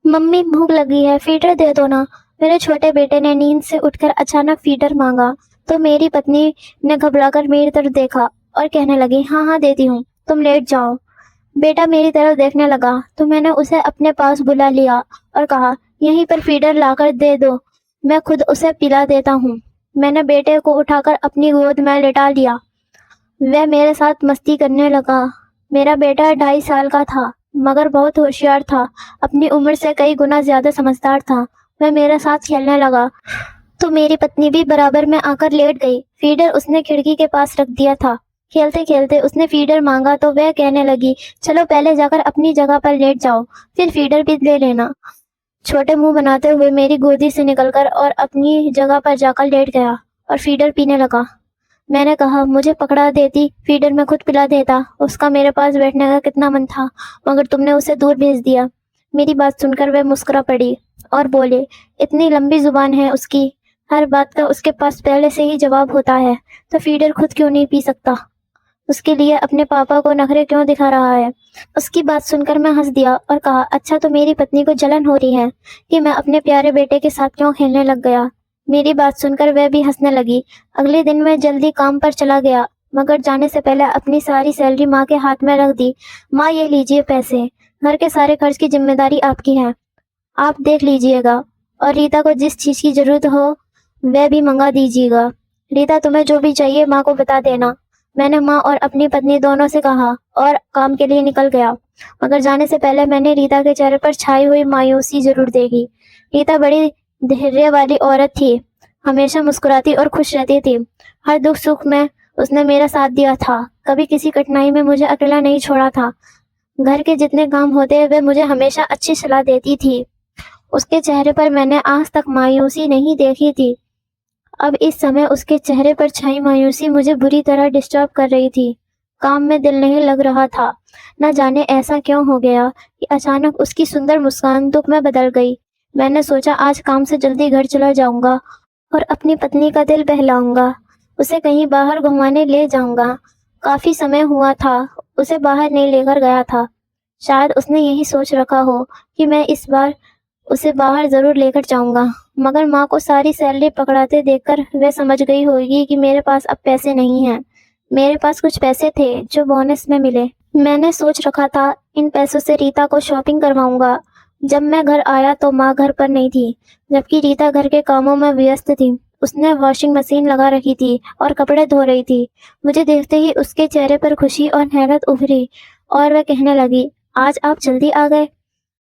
Mummy भूख लगी है, फीडर दे दो ना। मेरे छोटे बेटे ने नींद से उठकर अचानक फीडर मांगा तो मेरी पत्नी ने घबराकर मेरी तरफ देखा और कहने लगी, हाँ हाँ देती हूँ, तुम लेट जाओ। बेटा मेरी तरफ देखने लगा तो मैंने उसे अपने पास बुला लिया और कहा, यहीं पर फीडर लाकर दे दो, मैं खुद उसे पिला देता हूँ। मैंने बेटे को उठाकर अपनी गोद में लिटा लिया। वह मेरे साथ मस्ती करने लगा। मेरा बेटा 2.5 साल का था, मगर बहुत होशियार था। अपनी उम्र से कई गुना ज्यादा समझदार था। वह मेरे साथ खेलने लगा तो मेरी पत्नी भी बराबर में आकर लेट गई। फीडर उसने खिड़की के पास रख दिया था। खेलते खेलते उसने फीडर मांगा तो वह कहने लगी, चलो पहले जाकर अपनी जगह पर लेट जाओ, फिर फीडर भी ले लेना। छोटे मुंह बनाते हुए मेरी गोदी से निकलकर और अपनी जगह पर जाकर लेट गया और फीडर पीने लगा। मैंने कहा, मुझे पकड़ा देती, फीडर में खुद पिला देता। उसका मेरे पास बैठने का कितना मन था, मगर तुमने उसे दूर भेज दिया। मेरी बात सुनकर वह मुस्कुरा पड़ी और बोले, इतनी लंबी जुबान है उसकी, हर बात का उसके पास पहले से ही जवाब होता है, तो फीडर खुद क्यों नहीं पी सकता? उसके लिए अपने पापा को नखरे क्यों दिखा रहा है? उसकी बात सुनकर मैं हंस दिया और कहा, अच्छा तो मेरी पत्नी को जलन हो रही है कि मैं अपने प्यारे बेटे के साथ क्यों खेलने लग गया। मेरी बात सुनकर वह भी हंसने लगी। अगले दिन मैं जल्दी काम पर चला गया, मगर जाने से पहले अपनी सारी सैलरी माँ के हाथ में रख दी। माँ ये लीजिए पैसे, घर के सारे खर्च की जिम्मेदारी आपकी है, आप देख लीजिएगा, और रीता को जिस चीज की जरूरत हो वह भी मंगा दीजिएगा। रीता तुम्हें जो भी चाहिए माँ को बता देना। मैंने माँ और अपनी पत्नी दोनों से कहा और काम के लिए निकल गया, मगर जाने से पहले मैंने रीता के चेहरे पर छाई हुई मायूसी जरूर देखी। रीता बड़ी धैर्य वाली औरत थी, हमेशा मुस्कुराती और खुश रहती थी। हर दुख सुख में उसने मेरा साथ दिया था, कभी किसी कठिनाई में मुझे अकेला नहीं छोड़ा था। घर के जितने काम होते वे मुझे हमेशा अच्छी सलाह देती थी। उसके चेहरे पर मैंने आज तक मायूसी नहीं देखी थी। अब इस समय उसके चेहरे पर छाई मायूसी मुझे बुरी तरह डिस्टर्ब कर रही थी। काम में दिल नहीं लग रहा था। न जाने ऐसा क्यों हो गया कि अचानक उसकी सुंदर मुस्कान दुख में बदल गई। मैंने सोचा आज काम से जल्दी घर चला जाऊंगा और अपनी पत्नी का दिल बहलाऊंगा, उसे कहीं बाहर घुमाने ले जाऊंगा। काफी समय हुआ था उसे बाहर नहीं लेकर गया था। शायद उसने यही सोच रखा हो कि मैं इस बार उसे बाहर जरूर लेकर जाऊंगा, मगर माँ को सारी सैलरी पकड़ाते देखकर वह समझ गई होगी कि मेरे पास अब पैसे नहीं हैं। मेरे पास कुछ पैसे थे जो बोनस में मिले। मैंने सोच रखा था इन पैसों से रीता को शॉपिंग करवाऊंगा। जब मैं घर आया तो माँ घर पर नहीं थी, जबकि रीता घर के कामों में व्यस्त थी। उसने वॉशिंग मशीन लगा रखी थी और कपड़े धो रही थी। मुझे देखते ही उसके चेहरे पर खुशी और हैरत उभरी और वह कहने लगी, आज आप जल्दी आ गए,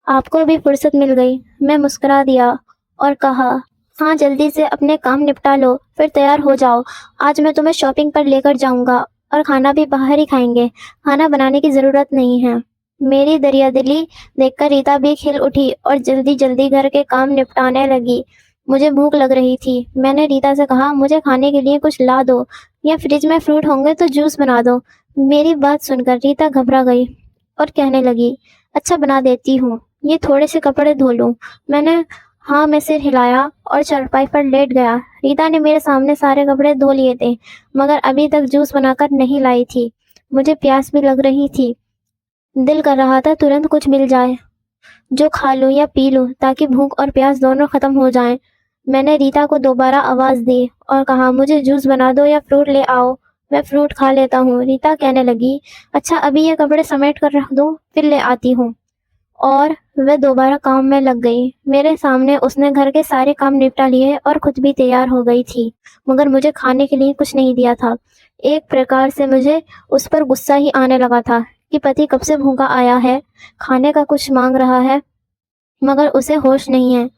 आपको भी फुर्सत मिल गई। मैं मुस्कुरा दिया और कहा, हाँ जल्दी से अपने काम निपटा लो, फिर तैयार हो जाओ। आज मैं तुम्हें शॉपिंग पर लेकर जाऊंगा और खाना भी बाहर ही खाएंगे, खाना बनाने की जरूरत नहीं है। मेरी दरियादिली देखकर रीता भी खिल उठी और जल्दी जल्दी घर के काम निपटाने लगी। मुझे भूख लग रही थी। मैंने रीता से कहा, मुझे खाने के लिए कुछ ला दो, या फ्रिज में फ्रूट होंगे तो जूस बना दो। मेरी बात सुनकर रीता घबरा गई और कहने लगी, अच्छा बना देती हूँ, ये थोड़े से कपड़े धो लूं। मैंने हाँ में सिर हिलाया और चारपाई पर लेट गया। रीता ने मेरे सामने सारे कपड़े धो लिए थे, मगर अभी तक जूस बनाकर नहीं लाई थी। मुझे प्यास भी लग रही थी। दिल कर रहा था तुरंत कुछ मिल जाए जो खा लूं या पी लूं, ताकि भूख और प्यास दोनों खत्म हो जाएं। मैंने रीता को दोबारा आवाज दी और कहा, मुझे जूस बना दो या फ्रूट ले आओ, मैं फ्रूट खा लेता हूँ। रीता कहने लगी, अच्छा अभी ये कपड़े समेट कर रख दूं, फिर ले आती हूँ। और वह दोबारा काम में लग गई। मेरे सामने उसने घर के सारे काम निपटा लिए और खुद भी तैयार हो गई थी, मगर मुझे खाने के लिए कुछ नहीं दिया था। एक प्रकार से मुझे उस पर गुस्सा ही आने लगा था कि पति कब से भूखा आया है, खाने का कुछ मांग रहा है, मगर उसे होश नहीं है।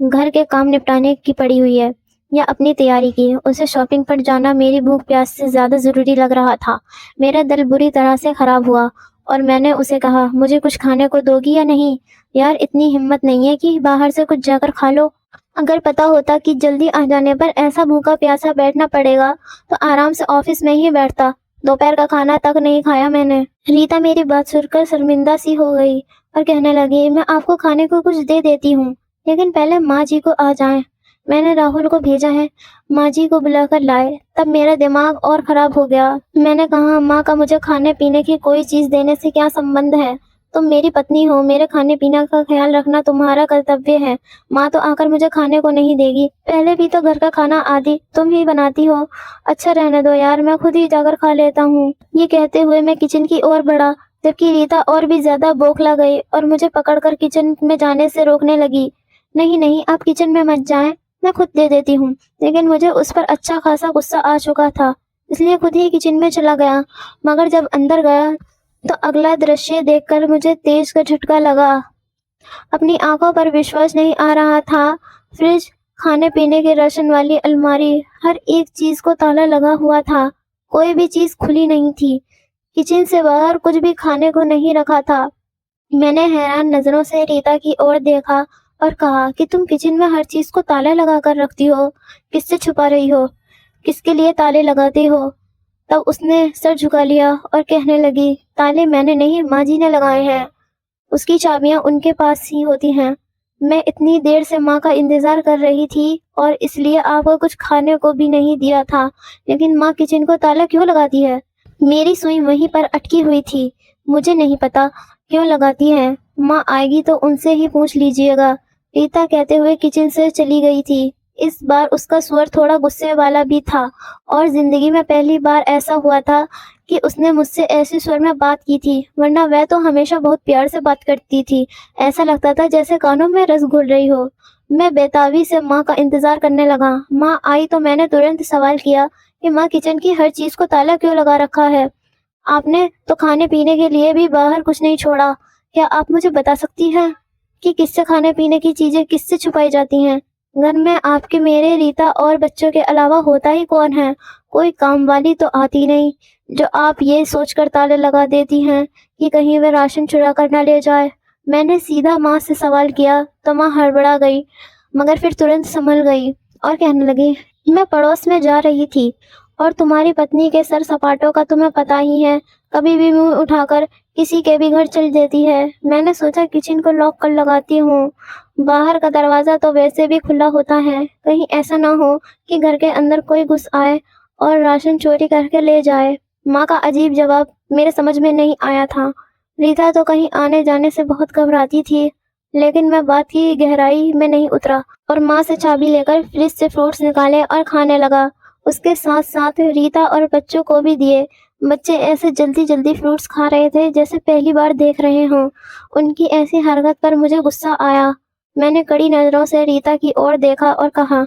घर के काम निपटाने की पड़ी हुई है या अपनी तैयारी की। उसे शॉपिंग पर जाना मेरी भूख प्यास से ज्यादा जरूरी लग रहा था। मेरा दिल बुरी तरह से खराब हुआ और मैंने उसे कहा, मुझे कुछ खाने को दोगी या नहीं? यार इतनी हिम्मत नहीं है कि बाहर से कुछ जाकर खा लो। अगर पता होता कि जल्दी आ जाने पर ऐसा भूखा प्यासा बैठना पड़ेगा तो आराम से ऑफिस में ही बैठता। दोपहर का खाना तक नहीं खाया मैंने। रीता मेरी बात सुनकर शर्मिंदा सी हो गई और कहने लगी, मैं आपको खाने को कुछ दे देती हूँ, लेकिन पहले माँ जी को आ जाएं। मैंने राहुल को भेजा है, माँ जी को बुलाकर लाए। तब मेरा दिमाग और खराब हो गया। मैंने कहा, माँ का मुझे खाने पीने की कोई चीज देने से क्या संबंध है? तुम मेरी पत्नी हो, मेरे खाने पीने का ख्याल रखना तुम्हारा कर्तव्य है। माँ तो आकर मुझे खाने को नहीं देगी, पहले भी तो घर का खाना आदि तुम ही बनाती हो। अच्छा रहने दो यार, मैं खुद ही जाकर खा लेता हूँ। ये कहते हुए मैं किचन की ओर बढ़ा, जबकि रीता और भी ज्यादा बौखला गई और मुझे पकड़कर किचन में जाने से रोकने लगी। नहीं नहीं, आप किचन में मत जाएं, मैं खुद दे देती हूँ। लेकिन मुझे उस पर अच्छा खासा गुस्सा आ चुका था, इसलिए खुद ही किचन में चला गया। मगर जब अंदर गया तो अगला दृश्य देखकर मुझे तेज का झटका लगा। अपनी आंखों पर विश्वास नहीं आ रहा था। फ्रिज, खाने पीने के राशन वाली अलमारी, हर एक चीज को ताला लगा हुआ था। कोई भी चीज खुली नहीं थी। किचन से बाहर कुछ भी खाने को नहीं रखा था। मैंने हैरान नजरों से रीता की ओर देखा और कहा कि तुम किचन में हर चीज को ताला लगा कर रखती हो, किससे छुपा रही हो, किसके लिए ताले लगाती हो? तब उसने सर झुका लिया और कहने लगी, ताले मैंने नहीं, माँ जी ने लगाए हैं। उसकी चाबियां उनके पास ही होती हैं। मैं इतनी देर से माँ का इंतजार कर रही थी और इसलिए आपको कुछ खाने को भी नहीं दिया था, लेकिन माँ किचन को ताला क्यों लगाती है? मेरी सुई वहीं पर अटकी हुई थी। मुझे नहीं पता क्यों लगाती है, माँ आएगी तो उनसे ही पूछ लीजिएगा, रीता कहते हुए किचन से चली गई थी। इस बार उसका स्वर थोड़ा गुस्से वाला भी था और जिंदगी में पहली बार ऐसा हुआ था कि उसने मुझसे ऐसे स्वर में बात की थी, वरना वह तो हमेशा बहुत प्यार से बात करती थी। ऐसा लगता था जैसे कानों में रस घुल रही हो। मैं बेताबी से माँ का इंतजार करने लगा। माँ आई तो मैंने तुरंत सवाल किया कि माँ, किचन की हर चीज को ताला क्यों लगा रखा है? आपने तो खाने पीने के लिए भी बाहर कुछ नहीं छोड़ा। क्या आप मुझे बता सकती हैं कि किससे खाने पीने की चीजें किससे छुपाई जाती हैं? घर में आपके, मेरे, रीता और बच्चों के अलावा होता ही कौन है? कोई काम वाली तो आती नहीं जो आप ये सोचकर ताले लगा देती हैं कि कहीं वे राशन चुरा कर न ले जाए। मैंने सीधा माँ से सवाल किया तो माँ हड़बड़ा गई, मगर फिर तुरंत संभल गई और कहने लगी, मैं पड़ोस में जा रही थी और तुम्हारी पत्नी के सर सपाटों का तुम्हें पता ही है, कभी भी मुंह उठाकर किसी के भी घर चल देती है। मैंने सोचा किचन को लॉक कर लगाती हूँ, बाहर का दरवाजा तो वैसे भी खुला होता है, कहीं ऐसा ना हो कि घर के अंदर कोई घुस आए और राशन चोरी करके ले जाए। माँ का अजीब जवाब मेरे समझ में नहीं आया था। रीता तो कहीं आने जाने से बहुत घबराती थी, लेकिन मैं बात की गहराई में नहीं उतरा और माँ से चाबी लेकर फ्रिज से फ्रूट्स निकाले और खाने लगा। उसके साथ साथ रीता और बच्चों को भी दिए। बच्चे ऐसे जल्दी जल्दी फ्रूट्स खा रहे थे जैसे पहली बार देख रहे हों। उनकी ऐसी हरकत पर मुझे गुस्सा आया। मैंने कड़ी नजरों से रीता की ओर देखा और कहा,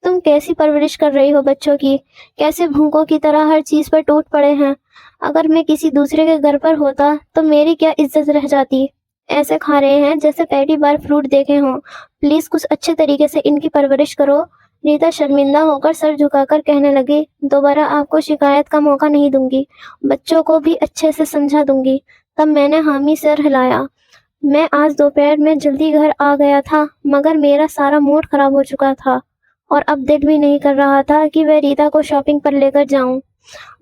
तुम कैसी परवरिश कर रही हो बच्चों की? कैसे भूखों की तरह हर चीज पर टूट पड़े हैं? अगर मैं किसी दूसरे के घर पर होता तो मेरी क्या इज्जत रह जाती? ऐसे खा रहे हैं जैसे पहली बार फ्रूट देखे हों। प्लीज कुछ अच्छे तरीके से इनकी परवरिश करो। रीता शर्मिंदा होकर सर झुकाकर कहने लगी, दोबारा आपको शिकायत का मौका नहीं दूंगी, बच्चों को भी अच्छे से समझा दूंगी। तब मैंने हामी सिर हिलाया। मैं आज दोपहर में जल्दी घर आ गया था, मगर मेरा सारा मूड खराब हो चुका था और अब दिल भी नहीं कर रहा था कि वह रीता को शॉपिंग पर लेकर जाऊं,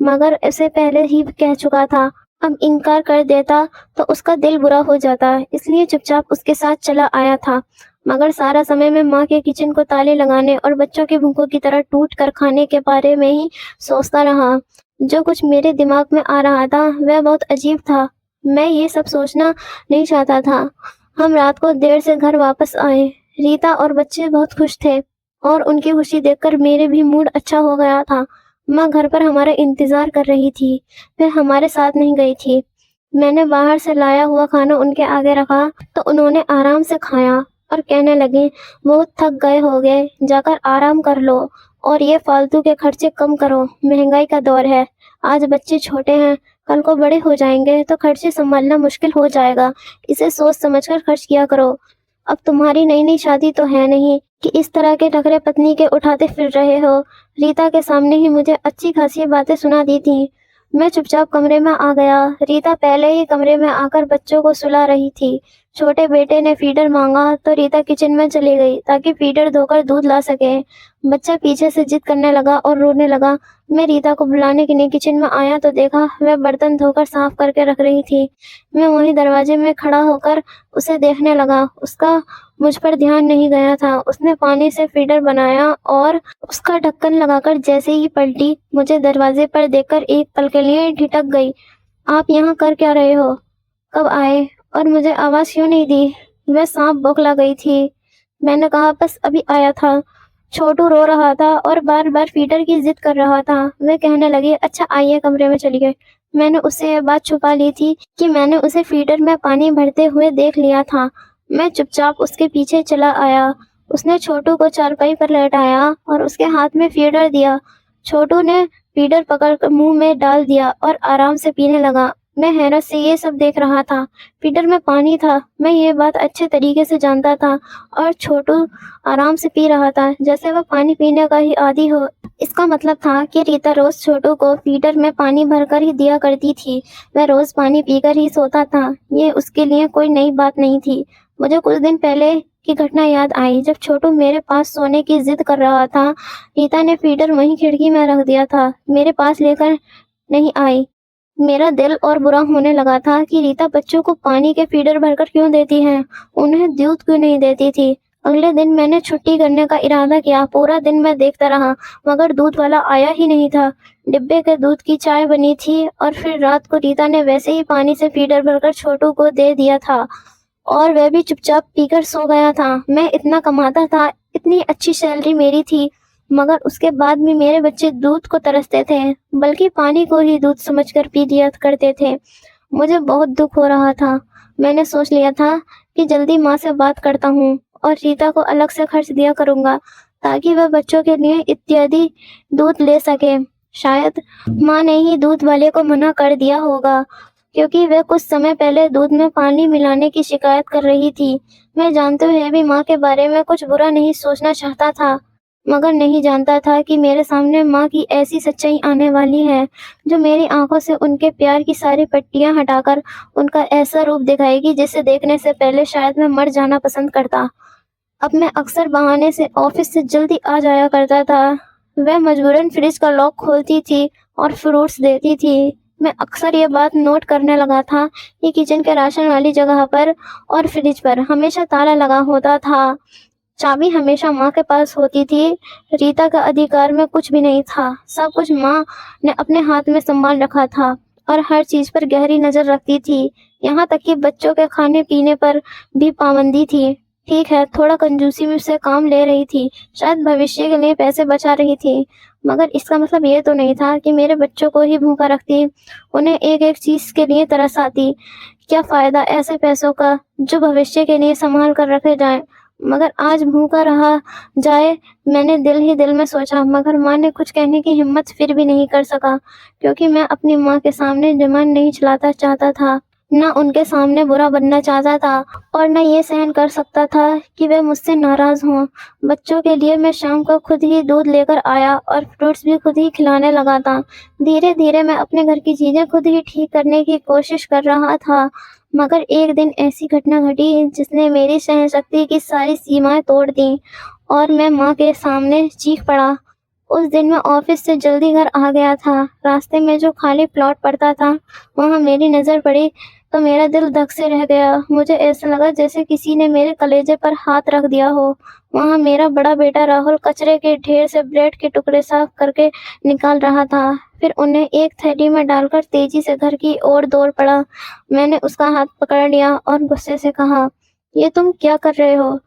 मगर इसे पहले ही कह चुका था। अब इनकार कर देता तो उसका दिल बुरा हो जाता, इसलिए चुपचाप उसके साथ चला आया था। मगर सारा समय मैं माँ के किचन को ताले लगाने और बच्चों के भूखों की तरह टूट कर खाने के बारे में ही सोचता रहा। जो कुछ मेरे दिमाग में आ रहा था वह बहुत अजीब था। मैं ये सब सोचना नहीं चाहता था। हम रात को देर से घर वापस आए। रीता और बच्चे बहुत खुश थे और उनकी खुशी देखकर मेरे भी मूड अच्छा हो गया था। माँ घर पर हमारा इंतजार कर रही थी, वह हमारे साथ नहीं गई थी। मैंने बाहर से लाया हुआ खाना उनके आगे रखा तो उन्होंने आराम से खाया और कहने लगे, बहुत थक गए होगे, जाकर आराम कर लो और ये फालतू के खर्चे कम करो, महंगाई का दौर है। आज बच्चे छोटे हैं, कल को बड़े हो जाएंगे तो खर्चे संभालना मुश्किल हो जाएगा। इसे सोच समझकर खर्च किया करो। अब तुम्हारी नई नई शादी तो है नहीं कि इस तरह के नखरे पत्नी के उठाते फिर रहे हो। रीता के सामने ही मुझे अच्छी खासी बातें सुना दी थी। मैं चुपचाप कमरे में आ गया। रीता पहले ही कमरे में आकर बच्चों को सुला रही थी। छोटे बेटे ने फीडर मांगा तो रीता किचन में चली गई ताकि फीडर धोकर दूध ला सके। बच्चा पीछे से जिद करने लगा और रोने लगा। मैं रीता को बुलाने के लिए किचन में आया तो देखा वह बर्तन धोकर साफ करके रख रही थी। मैं वहीं दरवाजे में खड़ा होकर उसे देखने लगा। उसका मुझ पर ध्यान नहीं गया था। उसने पानी से फीडर बनाया और उसका ढक्कन लगाकर जैसे ही पलटी, मुझे दरवाजे पर देखकर एक पल के लिए ठिठक गई। आप यहाँ कर क्या रहे हो? कब आए और मुझे आवाज़ क्यों नहीं दी? मैं सांप बौखला गई थी। मैंने कहा, बस अभी आया था। छोटू रो रहा था और बार-बार फीडर की ज़िद कर रहा था। वे कहने लगे, अच्छा आइए कमरे में चलिए। मैंने उससे यह बात छुपा ली थी कि मैंने उसे फीडर में पानी भरते हुए देख लिया था। मैं चुपचाप उसके पीछे चला आया। उसने छोटू को चारपाई पर लेटाया और उसके हाथ में फीडर दिया। छोटू ने फीडर पकड़कर मुंह में डाल दिया और आराम से पीने लगा। मैं हैरत से ये सब देख रहा था। फीडर में पानी था। मैं ये बात अच्छे तरीके से जानता था और छोटू आराम से पी रहा था जैसे वह पानी पीने का ही आदी हो। इसका मतलब था कि रीता रोज छोटू को फीडर में पानी भरकर ही दिया करती थी। वह रोज पानी पीकर ही सोता था। ये उसके लिए कोई नई बात नहीं थी। मुझे कुछ दिन पहले की घटना याद आई जब छोटू मेरे पास सोने की जिद कर रहा था। रीता ने फीडर वहीं खिड़की में रख दिया था। मेरे पास लेकर नहीं आई। मेरा दिल और बुरा होने लगा था कि रीता बच्चों को पानी के फीडर भरकर क्यों देती है, उन्हें दूध क्यों नहीं देती थी। अगले दिन मैंने छुट्टी करने का इरादा किया। पूरा दिन मैं देखता रहा मगर दूध वाला आया ही नहीं था। डिब्बे के दूध की चाय बनी थी और फिर रात को रीता ने वैसे ही पानी से फीडर भरकर छोटू को दे दिया था और वह भी चुपचाप पीकर सो गया था। मैं इतना कमाता था, इतनी अच्छी सैलरी मेरी थी, मगर उसके बाद भी मेरे बच्चे दूध को तरसते थे, बल्कि पानी को ही दूध समझकर पी लिया करते थे। मुझे बहुत दुख हो रहा था। मैंने सोच लिया था कि जल्दी माँ से बात करता हूँ और रीता को अलग से खर्च दिया करूँगा ताकि वह बच्चों के लिए इत्यादि दूध ले सके। शायद माँ ने ही दूध वाले को मना कर दिया होगा क्योंकि वह कुछ समय पहले दूध में पानी मिलाने की शिकायत कर रही थी। मैं जानते हुए भी माँ के बारे में कुछ बुरा नहीं सोचना चाहता था, मगर नहीं जानता था कि मेरे सामने माँ की ऐसी सच्चाई आने वाली है जो मेरी आंखों से उनके प्यार की सारी पट्टियां हटाकर उनका ऐसा रूप दिखाएगी जिसे देखने से पहले शायद मैं मर जाना पसंद करता। अब मैं अक्सर बहाने से ऑफिस से जल्दी आ जाया करता था। वह मजबूरन फ्रिज का लॉक खोलती थी और फ्रूट्स देती थी। मैं अक्सर ये बात नोट करने लगा था कि किचन के राशन वाली जगह पर और फ्रिज पर हमेशा ताला लगा होता था। चाबी हमेशा माँ के पास होती थी। रीता का अधिकार में कुछ भी नहीं था। सब कुछ माँ ने अपने हाथ में संभाल रखा था और हर चीज पर गहरी नजर रखती थी। यहाँ तक कि बच्चों के खाने पीने पर भी पाबंदी थी। ठीक है, थोड़ा कंजूसी में से काम ले रही थी, शायद भविष्य के लिए पैसे बचा रही थी, मगर इसका मतलब ये तो नहीं था कि मेरे बच्चों को ही भूखा रखती, उन्हें एक एक चीज के लिए तरस आती। क्या फायदा ऐसे पैसों का जो भविष्य के लिए संभाल कर रखे जाएं, मगर आज भूखा रहा जाए। मैंने दिल ही दिल में सोचा, मगर माँ ने कुछ कहने की हिम्मत फिर भी नहीं कर सका क्योंकि मैं अपनी माँ के सामने जुबान नहीं चलाता चाहता था, न उनके सामने बुरा बनना चाहता था और न ये सहन कर सकता था कि वे मुझसे नाराज हों। बच्चों के लिए मैं शाम को खुद ही दूध लेकर आया और फ्रूट्स भी खुद ही खिलाने लगा था। धीरे धीरे मैं अपने घर की चीजें खुद ही ठीक करने की कोशिश कर रहा था, मगर एक दिन ऐसी घटना घटी जिसने मेरी सहनशक्ति की सारी सीमाएं तोड़ दी और मैं माँ के सामने चीख पड़ा। उस दिन मैं ऑफिस से जल्दी घर आ गया था। रास्ते में जो खाली प्लॉट पड़ता था वहाँ मेरी नज़र पड़ी तो मेरा दिल धक से रह गया। मुझे ऐसा लगा जैसे किसी ने मेरे कलेजे पर हाथ रख दिया हो। वहाँ मेरा बड़ा बेटा राहुल कचरे के ढेर से ब्रेड के टुकड़े साफ करके निकाल रहा था, फिर उन्हें एक थैली में डालकर तेजी से घर की ओर दौड़ पड़ा। मैंने उसका हाथ पकड़ लिया और गुस्से से कहा, ये तुम क्या कर रहे हो?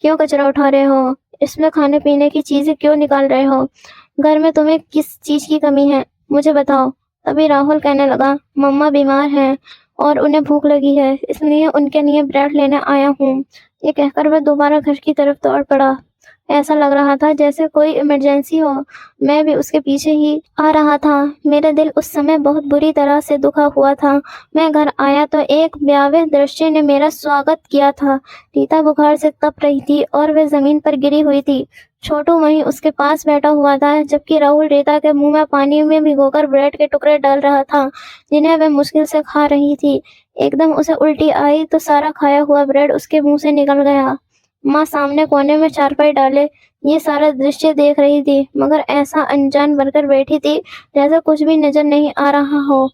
क्यों कचरा उठा रहे हो? इसमें खाने पीने की चीजें क्यों निकाल रहे हो? घर में तुम्हें किस चीज की कमी है, मुझे बताओ। तभी राहुल कहने लगा, मम्मा बीमार हैं और उन्हें भूख लगी है, इसलिए उनके लिए ब्रेड लेने आया हूँ। ये कहकर वह दोबारा घर की तरफ दौड़ पड़ा। ऐसा लग रहा था जैसे कोई इमरजेंसी हो। मैं भी उसके पीछे ही आ रहा था। मेरा दिल उस समय बहुत बुरी तरह से दुखा हुआ था। मैं घर आया तो एक भयावह दृश्य ने मेरा स्वागत किया था। रीता बुखार से तप रही थी और वह जमीन पर गिरी हुई थी। छोटू वहीं उसके पास बैठा हुआ था, जबकि राहुल रीता के मुंह में पानी में भिगोकर ब्रेड के टुकड़े डाल रहा था जिन्हें वह मुश्किल से खा रही थी। एकदम उसे उल्टी आई तो सारा खाया हुआ ब्रेड उसके मुंह से निकल गया। माँ सामने कोने में चारपाई डाले ये सारा दृश्य देख रही थी, मगर ऐसा अनजान बनकर बैठी थी जैसा कुछ भी नजर नहीं आ रहा हो।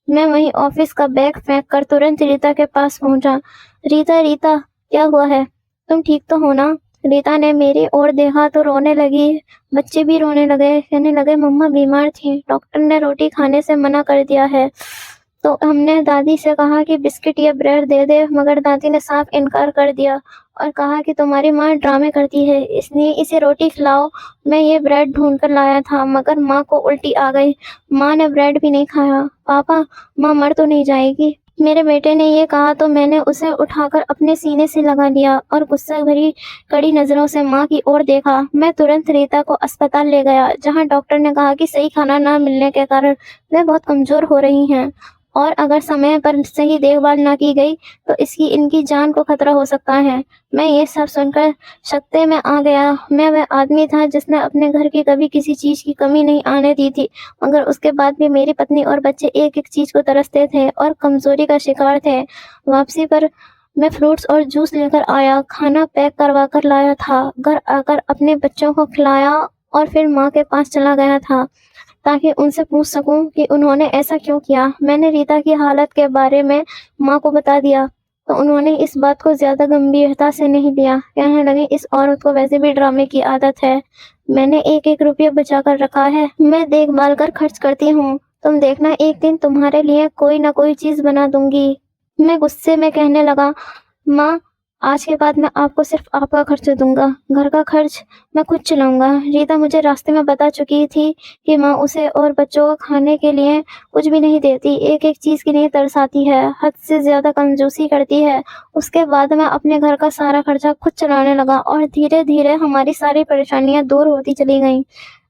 मैं वहीं ऑफिस का बैग फेंक कर तुरंत रीता के पास पहुंचा। रीता, रीता, क्या हुआ है? तुम ठीक तो हो ना? रीता ने मेरी ओर देखा तो रोने लगी। बच्चे भी रोने लगे, कहने लगे, मम्मा बीमार थी, डॉक्टर ने रोटी खाने से मना कर दिया है। तो हमने दादी से कहा कि बिस्किट या ब्रेड दे दे, मगर दादी ने साफ इनकार कर दिया और कहा कि तुम्हारी माँ ड्रामे करती है, इसलिए इसे रोटी खिलाओ। मैं ये ब्रेड ढूंढ कर लाया था, मगर माँ को उल्टी आ गई। माँ ने ब्रेड भी नहीं खाया। पापा, माँ मर तो नहीं जाएगी? मेरे बेटे ने ये कहा तो मैंने उसे उठाकर अपने सीने से लगा लिया और गुस्से भरी कड़ी नजरों से माँ की ओर देखा। मैं तुरंत रीता को अस्पताल ले गया, जहाँ डॉक्टर ने कहा कि सही खाना ना मिलने के कारण वे बहुत कमजोर हो रही हैं और अगर समय पर सही देखभाल ना की गई तो इनकी जान को खतरा हो सकता है। मैं ये सब सुनकर सकते में आ गया। मैं वह आदमी था जिसने अपने घर की कभी किसी चीज की कमी नहीं आने दी थी, मगर उसके बाद भी मेरी पत्नी और बच्चे एक एक चीज को तरसते थे और कमजोरी का शिकार थे। वापसी पर मैं फ्रूट्स और जूस लेकर आया, खाना पैक करवा कर लाया था। घर आकर अपने बच्चों को खिलाया और फिर माँ के पास चला गया था ताकि उनसे पूछ सकूं कि उन्होंने ऐसा क्यों किया। मैंने रीता की हालत के बारे में माँ को बता दिया तो उन्होंने इस बात को ज्यादा गंभीरता से नहीं लिया। कहने लगे, इस औरत को वैसे भी ड्रामे की आदत है। मैंने एक एक रुपया बचा कर रखा है, मैं देखभाल कर खर्च करती हूँ। तुम देखना, एक दिन तुम्हारे लिए कोई ना कोई चीज बना दूंगी। मैं गुस्से में कहने लगा, माँ, आज के बाद मैं आपको सिर्फ आपका खर्च दूंगा, घर का खर्च मैं खुद चलाऊंगा। रीता मुझे रास्ते में बता चुकी थी कि माँ उसे और बच्चों को खाने के लिए कुछ भी नहीं देती, एक एक चीज के लिए तरसाती है, हद से ज्यादा कंजूसी करती है। उसके बाद मैं अपने घर का सारा खर्चा खुद चलाने लगा और धीरे धीरे हमारी सारी परेशानियां दूर होती चली गईं।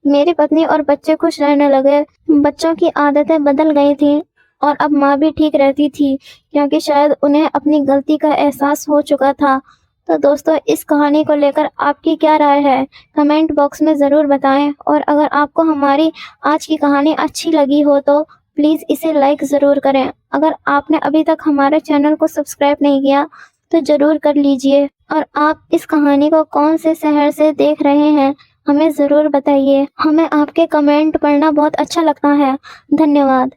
मेरी पत्नी और बच्चे खुश रहने लगे। बच्चों की आदतें बदल गई थी और अब माँ भी ठीक रहती थी, क्योंकि शायद उन्हें अपनी गलती का एहसास हो चुका था। तो दोस्तों, इस कहानी को लेकर आपकी क्या राय है, कमेंट बॉक्स में ज़रूर बताएं। और अगर आपको हमारी आज की कहानी अच्छी लगी हो तो प्लीज़ इसे लाइक ज़रूर करें। अगर आपने अभी तक हमारे चैनल को सब्सक्राइब नहीं किया तो ज़रूर कर लीजिए। और आप इस कहानी को कौन से शहर से देख रहे हैं, हमें ज़रूर बताइए। हमें आपके कमेंट पढ़ना बहुत अच्छा लगता है। धन्यवाद।